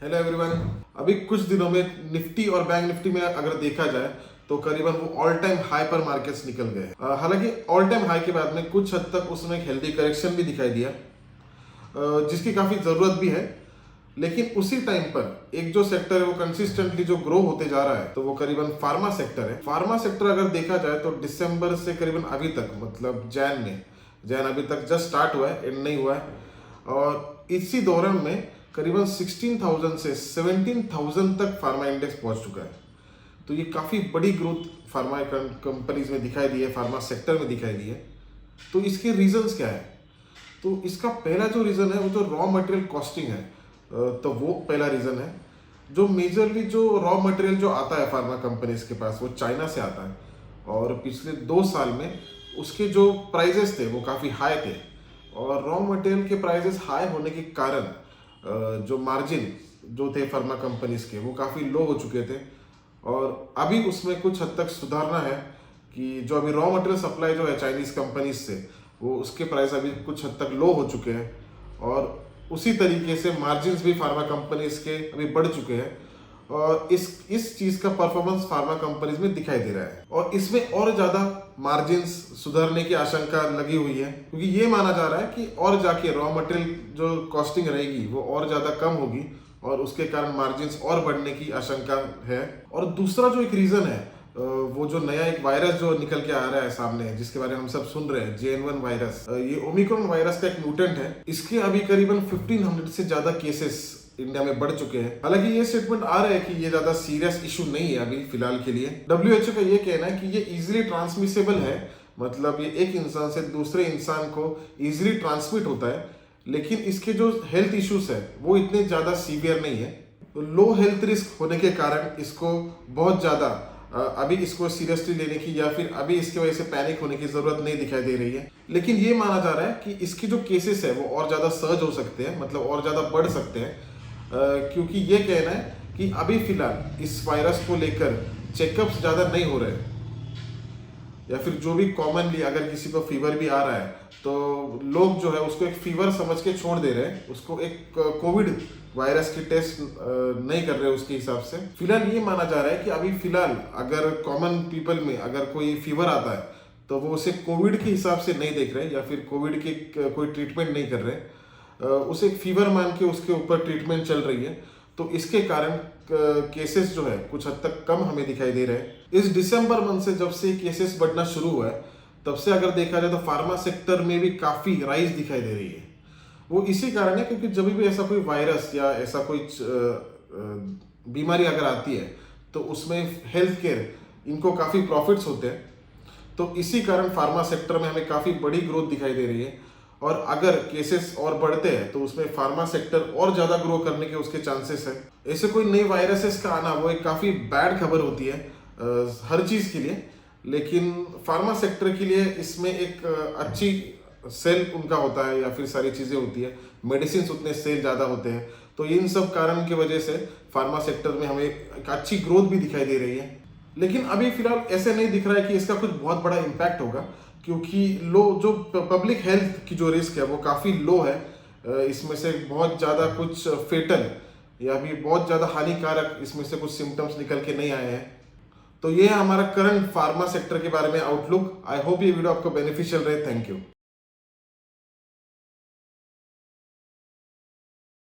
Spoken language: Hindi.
Hello everyone. अभी कुछ दिनों में निफ्टी और बैंक निफ्टी में अगर देखा जाए तो करीबन वो ऑल टाइम हाई पर मार्केट्स निकल गए। हालांकि ऑल टाइम हाई के बाद में कुछ हद तक उसमें एक हेल्दी करेक्शन भी दिखाई दिया, जिसकी काफ़ी ज़रूरत भी है। लेकिन उसी टाइम पर एक जो सेक्टर है वो कंसिस्टेंटली जो ग्रो होते जा रहा है तो वो करीबन फार्मा सेक्टर है। फार्मा सेक्टर अगर देखा जाए तो दिसंबर से करीबन अभी तक, मतलब जैन अभी तक जस्ट स्टार्ट हुआ है, एंड नहीं हुआ है। और इसी दौरान में करीबन 16,000 से 17,000 तक फार्मा इंडेक्स पहुंच चुका है। तो ये काफ़ी बड़ी ग्रोथ फार्मा कंपनीज में दिखाई दी है, फार्मा सेक्टर में दिखाई दी है। तो इसके रीजंस क्या है? तो इसका पहला जो रीज़न है वो जो रॉ मटेरियल कॉस्टिंग है, तो वो पहला रीज़न है। जो मेजरली जो रॉ मटेरियल जो आता है फार्मा कंपनीज के पास वो चाइना से आता है, और पिछले 2 साल में उसके जो प्राइजेस थे वो काफ़ी हाई थे। और रॉ मटेरियल के प्राइजेस हाई होने के कारण जो मार्जिन जो थे फार्मा कंपनीज के वो काफ़ी लो हो चुके थे। और अभी उसमें कुछ हद तक सुधारना है कि जो अभी रॉ मटेरियल सप्लाई जो है चाइनीज़ कंपनीज से, वो उसके प्राइस अभी कुछ हद तक लो हो चुके हैं। और उसी तरीके से मार्जिन्स भी फार्मा कंपनीज के अभी बढ़ चुके हैं। और इस चीज़ का परफॉर्मेंस फार्मा कंपनीज में दिखाई दे रहा है, और इसमें और ज़्यादा मार्जिन्स सुधरने की आशंका लगी हुई है, क्योंकि ये माना जा रहा है कि और जाके रॉ मटेरियल जो कॉस्टिंग रहेगी वो और ज़्यादा कम होगी, और उसके कारण मार्जिन्स और बढ़ने की आशंका है। और दूसरा जो एक रीज़न है, वो जो नया एक वायरस जो निकल के आ रहा है सामने, जिसके बारे में हम सब सुन रहे हैं, JN1 वायरस, ये ओमिक्रॉन वायरस का एक म्यूटेंट है। इसके अभी करीबन 1500 से ज्यादा केसेस इंडिया में बढ़ चुके हैं। हालांकि ये स्टेटमेंट आ रहा है कि ये ज्यादा सीरियस इशू नहीं है अभी फिलहाल के लिए। WHO का ये कहना है कि ये इजिली ट्रांसमिसेबल है, मतलब ये एक इंसान से दूसरे इंसान को इजिली ट्रांसमिट होता है। लेकिन इसके जो हेल्थ इश्यूज है वो इतने ज्यादा सीवियर नहीं है। तो लो हेल्थ रिस्क होने के कारण इसको बहुत ज्यादा अभी इसको सीरियसली लेने की या फिर अभी इसकी वजह से पैनिक होने की जरूरत नहीं दिखाई दे रही है। लेकिन ये माना जा रहा है कि इसके जो केसेस है वो और ज्यादा सर्ज हो सकते हैं, मतलब और ज्यादा बढ़ सकते हैं, क्योंकि ये कहना है कि अभी फिलहाल इस वायरस को लेकर चेकअप्स ज्यादा नहीं हो रहे हैं, या फिर जो भी कॉमनली अगर किसी को फीवर भी आ रहा है तो लोग जो है उसको एक फीवर समझ के छोड़ दे रहे हैं, उसको एक कोविड वायरस की टेस्ट नहीं कर रहे उसके हिसाब से। फिलहाल ये माना जा रहा है कि अभी फिलहाल अगर कॉमन पीपल में अगर कोई फीवर आता है तो वो उसे कोविड के हिसाब से नहीं देख रहे, या फिर कोविड के कोई ट्रीटमेंट नहीं कर रहे, उसे एक फीवर मान के उसके ऊपर ट्रीटमेंट चल रही है। तो इसके कारण केसेस जो है कुछ हद तक कम हमें दिखाई दे रहे हैं। इस दिसंबर मंथ से जब से केसेस बढ़ना शुरू हुआ है तब से अगर देखा जाए तो फार्मा सेक्टर में भी काफ़ी राइज दिखाई दे रही है। वो इसी कारण है क्योंकि जब भी ऐसा कोई वायरस या ऐसा कोई बीमारी अगर आती है तो उसमें हेल्थ केयर इनको काफ़ी प्रॉफिट्स होते हैं। तो इसी कारण फार्मा सेक्टर में हमें काफ़ी बड़ी ग्रोथ दिखाई दे रही है। और अगर केसेस और बढ़ते हैं तो उसमें फार्मा सेक्टर और ज़्यादा ग्रो करने के उसके चांसेस है। ऐसे कोई नई वायरसेस का आना वो एक काफ़ी बैड खबर होती है हर चीज़ के लिए, लेकिन फार्मा सेक्टर के लिए इसमें एक अच्छी सेल उनका होता है, या फिर सारी चीज़ें होती है, मेडिसिन उतने सेल ज़्यादा होते हैं। तो इन सब कारण की वजह से फार्मा सेक्टर में हमें एक अच्छी ग्रोथ भी दिखाई दे रही है। लेकिन अभी फिलहाल ऐसे नहीं दिख रहा है कि इसका कुछ बहुत बड़ा इम्पैक्ट होगा, क्योंकि जो पब्लिक हेल्थ की जो रिस्क है वो काफ़ी लो है। इसमें से बहुत ज़्यादा कुछ फेटल या भी बहुत ज़्यादा हानिकारक इसमें से कुछ सिम्टम्स निकल के नहीं आए हैं। तो ये है हमारा करंट फार्मा सेक्टर के बारे में आउटलुक। आई होप ये वीडियो आपको बेनिफिशियल रहे। Thank you.